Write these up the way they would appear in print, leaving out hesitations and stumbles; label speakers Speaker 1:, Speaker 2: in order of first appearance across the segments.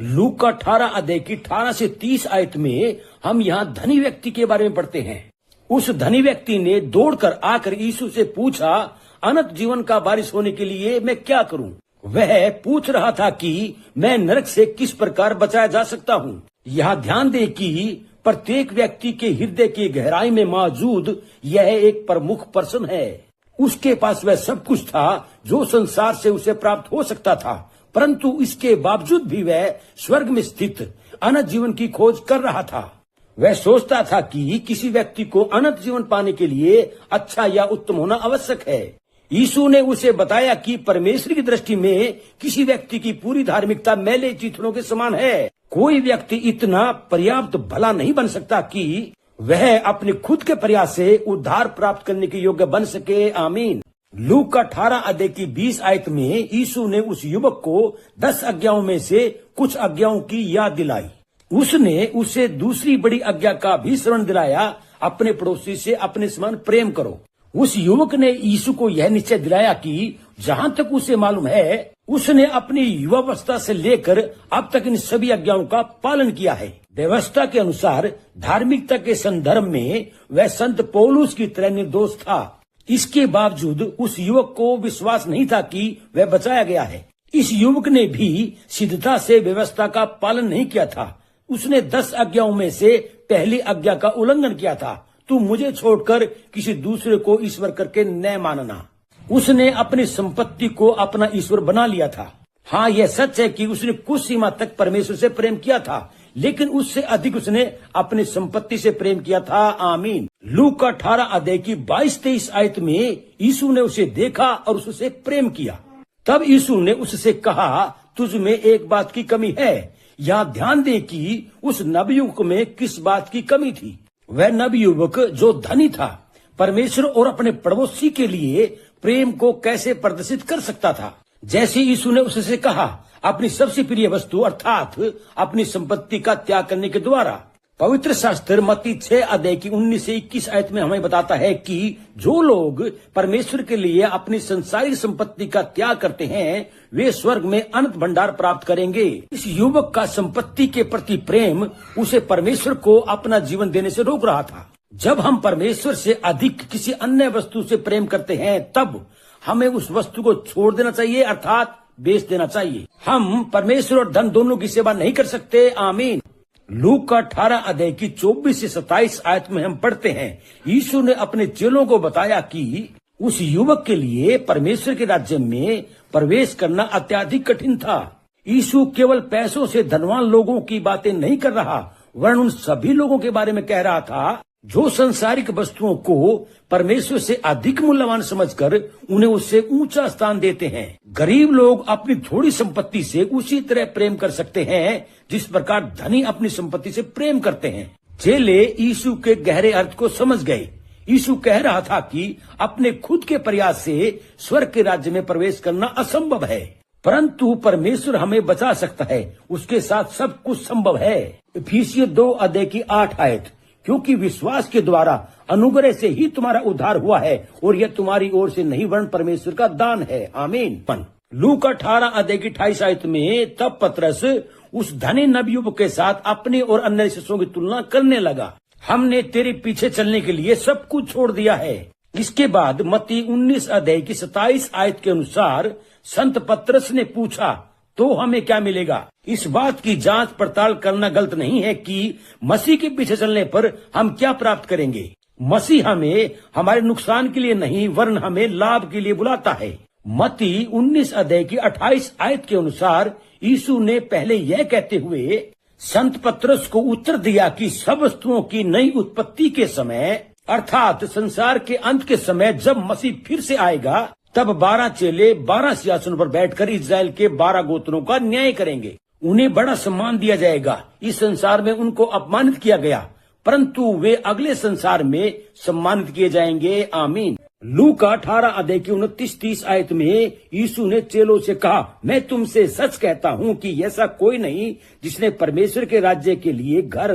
Speaker 1: लूका का 18 अध्याय की 18 से 30 आयत में हम यहाँ धनी व्यक्ति के बारे में पढ़ते हैं। उस धनी व्यक्ति ने दौड़कर आकर यीशु से पूछा, अनंत जीवन का वारिस होने के लिए मैं क्या करूं? वह पूछ रहा था कि मैं नरक से किस प्रकार बचाया जा सकता हूँ। यहाँ ध्यान दें कि प्रत्येक व्यक्ति के हृदय की गहराई में मौजूद यह एक प्रमुख पर्सन है। उसके पास वह सब कुछ था जो संसार से उसे प्राप्त हो सकता था, परंतु इसके बावजूद भी वह स्वर्ग में स्थित अनंत जीवन की खोज कर रहा था। वह सोचता था कि किसी व्यक्ति को अनंत जीवन पाने के लिए अच्छा या उत्तम होना आवश्यक है। यीशु ने उसे बताया कि परमेश्वर की दृष्टि में किसी व्यक्ति की पूरी धार्मिकता मैले चिथड़ों के समान है। कोई व्यक्ति इतना पर्याप्त भला नहीं बन सकता कि वह अपने खुद के प्रयास से उद्धार प्राप्त करने के योग्य बन सके। आमीन। लूका 18 अध्याय की 20 आयत में यीशु ने उस युवक को 10 आज्ञाओं में से कुछ आज्ञाओं की याद दिलाई। उसने उसे दूसरी बड़ी आज्ञा का भी स्मरण दिलाया, अपने पड़ोसी से अपने समान प्रेम करो। उस युवक ने यीशु को यह निश्चय दिलाया कि जहाँ तक उसे मालूम है, उसने अपनी युवावस्था से लेकर अब तक इन सभी आज्ञाओं का पालन किया है। व्यवस्था के अनुसार धार्मिकता के संदर्भ में वह संत पौलुस की तरह निर्दोष था। इसके बावजूद उस युवक को विश्वास नहीं था कि वह बचाया गया है। इस युवक ने भी सिद्धता से व्यवस्था का पालन नहीं किया था। उसने 10 आज्ञाओं में से पहली आज्ञा का उल्लंघन किया था, तू मुझे छोड़कर किसी दूसरे को ईश्वर करके न मानना। उसने अपनी संपत्ति को अपना ईश्वर बना लिया था। हाँ, यह सच है कि उसने कुछ सीमा तक परमेश्वर से प्रेम किया था, लेकिन उससे अधिक उसने अपनी संपत्ति से प्रेम किया था। आमीन। लूका 18 अध्याय की 22-23 आयत में यीशु ने उसे देखा और उससे प्रेम किया। तब यीशु ने उससे कहा, तुझ में एक बात की कमी है। यहाँ ध्यान दे कि उस नवयुवक में किस बात की कमी थी। वह नवयुवक जो धनी था, परमेश्वर और अपने पड़ोसी के लिए प्रेम को कैसे प्रदर्शित कर सकता था। जैसे यीशु ने उससे कहा, अपनी सबसे प्रिय वस्तु अर्थात अपनी संपत्ति का त्याग करने के द्वारा। पवित्र शास्त्र मत्ती 6 अध्याय की 19 से 21 आयत में हमें बताता है कि जो लोग परमेश्वर के लिए अपनी संसारिक संपत्ति का त्याग करते हैं, वे स्वर्ग में अनंत भंडार प्राप्त करेंगे। इस युवक का संपत्ति के प्रति प्रेम उसे परमेश्वर को अपना जीवन देने से रोक रहा था। जब हम परमेश्वर से अधिक किसी अन्य वस्तु से प्रेम करते हैं, तब हमें उस वस्तु को छोड़ देना चाहिए, अर्थात बेच देना चाहिए। हम परमेश्वर और धन दोनों की सेवा नहीं कर सकते। आमीन। लूका 18 अध्याय की 24 से 27 आयत में हम पढ़ते हैं, यीशु ने अपने चेलों को बताया कि उस युवक के लिए परमेश्वर के राज्य में प्रवेश करना अत्यधिक कठिन था। यीशु केवल पैसों से धनवान लोगों की बातें नहीं कर रहा, वरन उन सभी लोगों के बारे में कह रहा था जो संसारिक वस्तुओं को परमेश्वर से अधिक मूल्यवान समझकर उन्हें उससे ऊंचा स्थान देते हैं। गरीब लोग अपनी थोड़ी संपत्ति से उसी तरह प्रेम कर सकते हैं जिस प्रकार धनी अपनी संपत्ति से प्रेम करते हैं। चेले यीशु के गहरे अर्थ को समझ गए। यीशु कह रहा था कि अपने खुद के प्रयास से स्वर्ग के राज्य में प्रवेश करना असंभव है, परंतु परमेश्वर हमें बचा सकता है। उसके साथ सब कुछ संभव है। इफिसियों 2 अध्याय की 8 आयत, क्योंकि विश्वास के द्वारा अनुग्रह से ही तुम्हारा उद्धार हुआ है और यह तुम्हारी ओर से नहीं वरन परमेश्वर का दान है। आमीन। लूका 18 अध्याय की 28 आयत में तब पतरस उस धनी नवयुवक के साथ अपने और अन्य शिष्यों की तुलना करने लगा। हमने तेरे पीछे चलने के लिए सब कुछ छोड़ दिया है। इसके बाद मत्ती 19 अध्याय की 27 आयत के अनुसार संत पतरस ने पूछा, तो हमें क्या मिलेगा? इस बात की जांच पड़ताल करना गलत नहीं है कि मसीह के पीछे चलने पर हम क्या प्राप्त करेंगे। मसीह हमें हमारे नुकसान के लिए नहीं वरन हमें लाभ के लिए बुलाता है। मत्ती 19 अध्याय की 28 आयत के अनुसार यीशु ने पहले यह कहते हुए संत पतरस को उत्तर दिया कि सब वस्तुओं की नई उत्पत्ति के समय अर्थात संसार के अंत के समय जब मसीह फिर से आएगा, तब 12 चेले 12 सिंहासनों पर बैठकर इस्राएल के 12 गोत्रों का न्याय करेंगे। उन्हें बड़ा सम्मान दिया जाएगा। इस संसार में उनको अपमानित किया गया, परंतु वे अगले संसार में सम्मानित किए जाएंगे। आमीन। लूका 18 अध्याय की 29-30 आयत में यीशु ने चेलों से कहा, मैं तुमसे सच कहता हूँ कि ऐसा कोई नहीं जिसने परमेश्वर के राज्य के लिए घर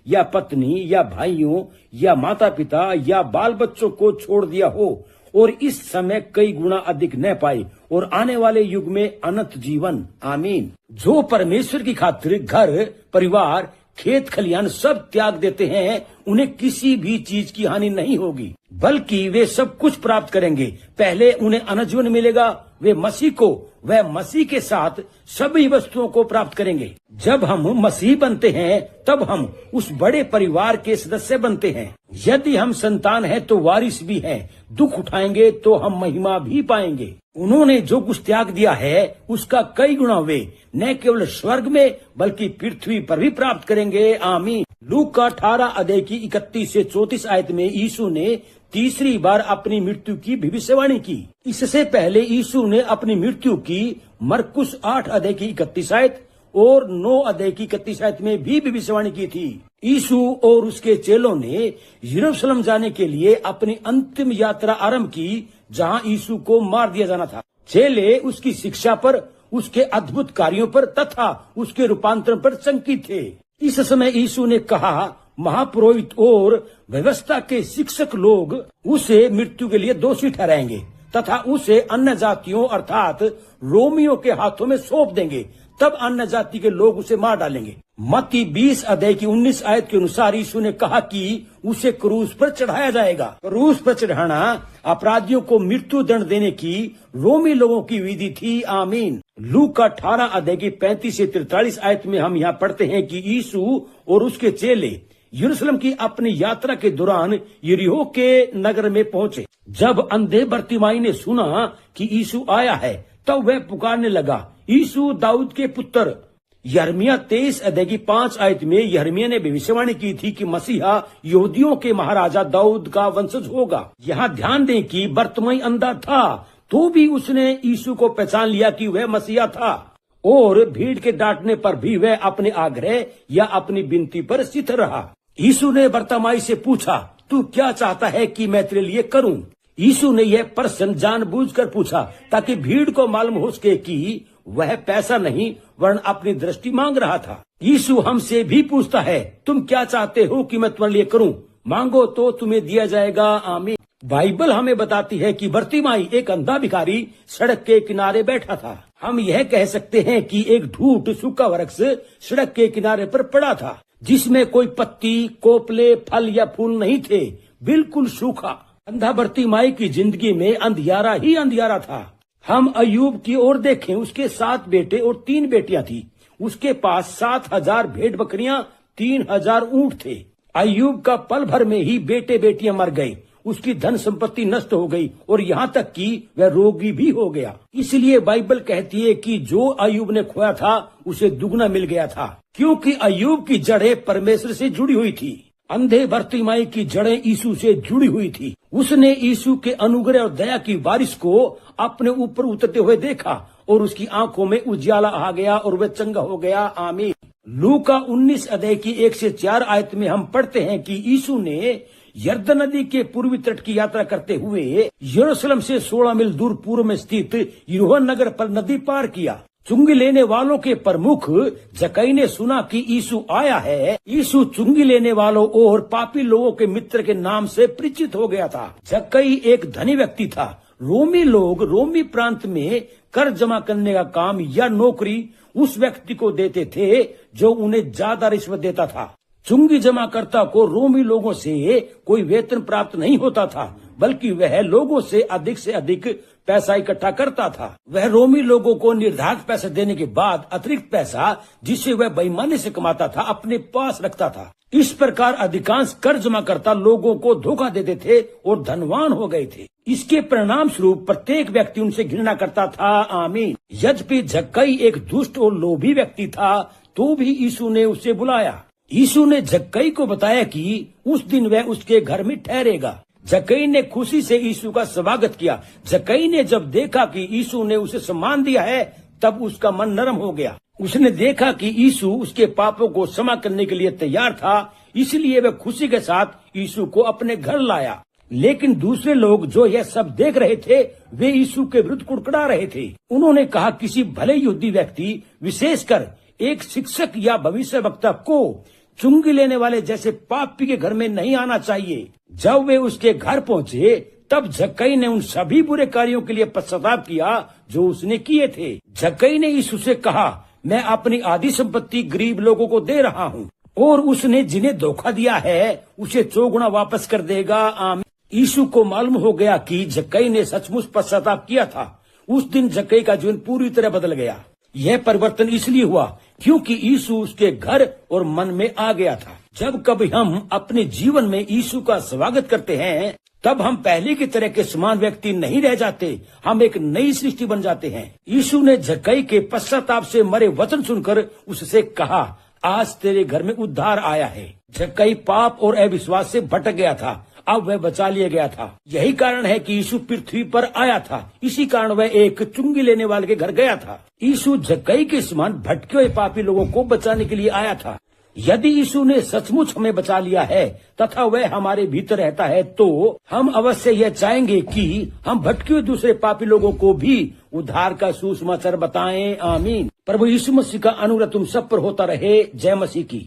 Speaker 1: या पत्नी या भाइयों या माता पिता या बाल बच्चों को छोड़ दिया हो और इस समय कई गुना अधिक न पाए और आने वाले युग में अनंत जीवन। आमीन। जो परमेश्वर की खातिर घर, परिवार, खेत खलियान सब त्याग देते हैं, उन्हें किसी भी चीज की हानि नहीं होगी, बल्कि वे सब कुछ प्राप्त करेंगे। पहले उन्हें अनंत जीवन मिलेगा, वे मसीह को, वह मसीह के साथ सभी वस्तुओं को प्राप्त करेंगे। जब हम मसीह बनते हैं तब हम उस बड़े परिवार के सदस्य बनते हैं। यदि हम संतान हैं तो वारिस भी हैं। दुख उठाएंगे तो हम महिमा भी पाएंगे। उन्होंने जो कुछ त्याग दिया है उसका कई गुना वे न केवल स्वर्ग में बल्कि पृथ्वी पर भी प्राप्त करेंगे। आमीन। लूका 18 अध्याय की 31 से 34 आयत में यीशु ने तीसरी बार अपनी मृत्यु की भविष्यवाणी की। इससे पहले यीशु ने अपनी मृत्यु की मरकुस 8 अध्याय की 31 आयत और 9 अध्याय की 31 आयत में भी भविष्यवाणी की थी। यीशु और उसके चेलों ने यरूशलेम जाने के लिए अपनी अंतिम यात्रा आरंभ की, जहां यीशु को मार दिया जाना था। चेले उसकी शिक्षा पर, उसके अद्भुत कार्यों पर तथा उसके रूपांतरण पर शंकित थे। इस समय यीशु ने कहा, महापुरोहित और व्यवस्था के शिक्षक लोग उसे मृत्यु के लिए दोषी ठहराएंगे तथा उसे अन्य जातियों अर्थात रोमियों के हाथों में सौंप देंगे। तब अन्य जाति के लोग उसे मार डालेंगे। मत्ती 20 अध्याय की 19 आयत के अनुसार यीशु ने कहा कि उसे क्रूस पर चढ़ाया जाएगा। क्रूस पर चढ़ाना अपराधियों को मृत्यु दंड देने की रोमी लोगों की विधि थी। आमीन। लूका 18 अध्याय की 35 से 43 आयत में हम यहाँ पढ़ते हैं कि यीशु और उसके चेले यरूशलेम की अपनी यात्रा के दौरान यरीहो के नगर में पहुंचे। जब अंधे बर्तिमाई ने सुना कि यीशु आया है तब वह पुकारने लगा, यीशु दाऊद के पुत्र। यिर्मयाह 23 अध्याय की 5 आयत में यिर्मयाह ने भविष्यवाणी की थी कि मसीहा यहूदियों के महाराजा दाऊद का वंशज होगा। यहाँ ध्यान दें कि बर्तिमाई अंधा था तो भी उसने यीशु को पहचान लिया कि वह मसीहा था और भीड़ के डांटने पर भी वह अपने आग्रह या अपनी विनती पर स्थिर रहा। यीशु ने बर्तिमाई से पूछा, तू क्या चाहता है कि मैं तेरे लिए करूं? यीशु ने यह प्रश्न जानबूझकर पूछा ताकि भीड़ को मालूम हो सके कि वह पैसा नहीं वरन अपनी दृष्टि मांग रहा था। यीशु हमसे भी पूछता है, तुम क्या चाहते हो कि मैं तुम्हारे लिए करूं? मांगो तो तुम्हें दिया जाएगा। आमीन। बाइबल हमें बताती है कि बर्तिमाई एक अंधा भिखारी सड़क के किनारे बैठा था। हम यह कह सकते हैं कि एक ढूंढ सूखा वृक्ष सड़क के किनारे पर पड़ा था, जिसमें कोई पत्ती, कोपले, फल या फूल नहीं थे, बिल्कुल सूखा। अंधा बर्तिमाई की जिंदगी में अंधियारा ही अंधियारा था। हम अय्यूब की ओर देखें, उसके 7 बेटे और 3 बेटियां थी। उसके पास 7,000 भेड़ बकरियां, 3,000 ऊंट थे। अय्यूब का पल भर में ही बेटे बेटियां मर गए, उसकी धन संपत्ति नष्ट हो गई और यहाँ तक कि वह रोगी भी हो गया। इसलिए बाइबल कहती है कि जो अय्यूब ने खोया था उसे दुगना मिल गया था, क्योंकि अय्यूब की जड़ें परमेश्वर से जुड़ी हुई थी। अंधे बर्तिमाई की जड़ें यीशु से जुड़ी हुई थी। उसने यीशु के अनुग्रह और दया की बारिश को अपने ऊपर उतरते हुए देखा और उसकी आंखों में उजियाला आ गया और वह चंगा हो गया। आमीन। लूका 19 अध्याय की 1 से 4 आयत में हम पढ़ते हैं कि यीशु ने यरदन नदी के पूर्वी तट की यात्रा करते हुए यरूशलेम से 16 मील दूर पूर्व में स्थित यरीहो नगर पर नदी पार किया। चुंगी लेने वालों के प्रमुख जक्कई ने सुना कि यीशु आया है। यीशु चुंगी लेने वालों और पापी लोगों के मित्र के नाम से परिचित हो गया था। जक्कई एक धनी व्यक्ति था। रोमी लोग रोमी प्रांत में कर जमा करने का काम या नौकरी उस व्यक्ति को देते थे जो उन्हें ज्यादा रिश्वत देता था। चुंगी जमाकर्ता को रोमी लोगों से कोई वेतन प्राप्त नहीं होता था, बल्कि वह लोगों से अधिक पैसा इकट्ठा करता था। वह रोमी लोगों को निर्धारित पैसा देने के बाद अतिरिक्त पैसा जिसे वह बेईमानी से कमाता था अपने पास रखता था। इस प्रकार अधिकांश कर जमाकर्ता लोगों को धोखा देते थे और धनवान हो गए थे। इसके परिणाम स्वरूप प्रत्येक व्यक्ति उनसे घृणा करता था। आमीन। यद्यपि जक्कई एक दुष्ट और लोभी व्यक्ति था तो भी यीशु ने उसे बुलाया। यीशु ने जक्कई को बताया कि उस दिन वह उसके घर में ठहरेगा। जक्कई ने खुशी से यीशु का स्वागत किया। जक्कई ने जब देखा कि यीशु ने उसे सम्मान दिया है तब उसका मन नरम हो गया। उसने देखा कि यीशु उसके पापों को क्षमा करने के लिए तैयार था, इसलिए वह खुशी के साथ यीशु को अपने घर लाया। लेकिन दूसरे लोग जो यह सब देख रहे थे वे यीशु के विरुद्ध कुड़कुड़ा रहे थे। उन्होंने कहा, किसी भले यहूदी व्यक्ति, विशेषकर एक शिक्षक या भविष्यवक्ता को चुंगी लेने वाले जैसे पापी के घर में नहीं आना चाहिए। जब वे उसके घर पहुंचे तब जक्कई ने उन सभी बुरे कार्यों के लिए पश्चाताप किया जो उसने किए थे। जक्कई ने यीशु से कहा, मैं अपनी आधी संपत्ति गरीब लोगों को दे रहा हूँ और उसने जिन्हें धोखा दिया है उसे 4 गुना वापस कर देगा। आमीन। यीशु को मालूम हो गया कि जक्कई ने सचमुच पश्चाताप किया था। उस दिन जक्कई का जीवन पूरी तरह बदल गया। यह परिवर्तन इसलिए हुआ क्योंकि यीशु उसके घर और मन में आ गया था। जब कभी हम अपने जीवन में यीशु का स्वागत करते हैं तब हम पहले की तरह के समान व्यक्ति नहीं रह जाते, हम एक नई सृष्टि बन जाते हैं। यीशु ने जक्कई के पश्चाताप से मरे वचन सुनकर उससे कहा, आज तेरे घर में उद्धार आया है। जक्कई पाप और अविश्वास से भटक गया था, अब वह बचा लिया गया था। यही कारण है कि यीशु पृथ्वी पर आया था। इसी कारण वह एक चुंगी लेने वाले के घर गया था। यीशु जक्कई के समान भटके हुए पापी लोगों को बचाने के लिए आया था। यदि यीशु ने सचमुच हमें बचा लिया है तथा वह हमारे भीतर रहता है तो हम अवश्य यह चाहेंगे कि हम भटके हुए दूसरे पापी लोगों को भी उद्धार का सुसमाचार बताएं। आमीन। प्रभु यीशु मसीह का अनुग्रह तुम सब पर होता रहे। जय मसीह की।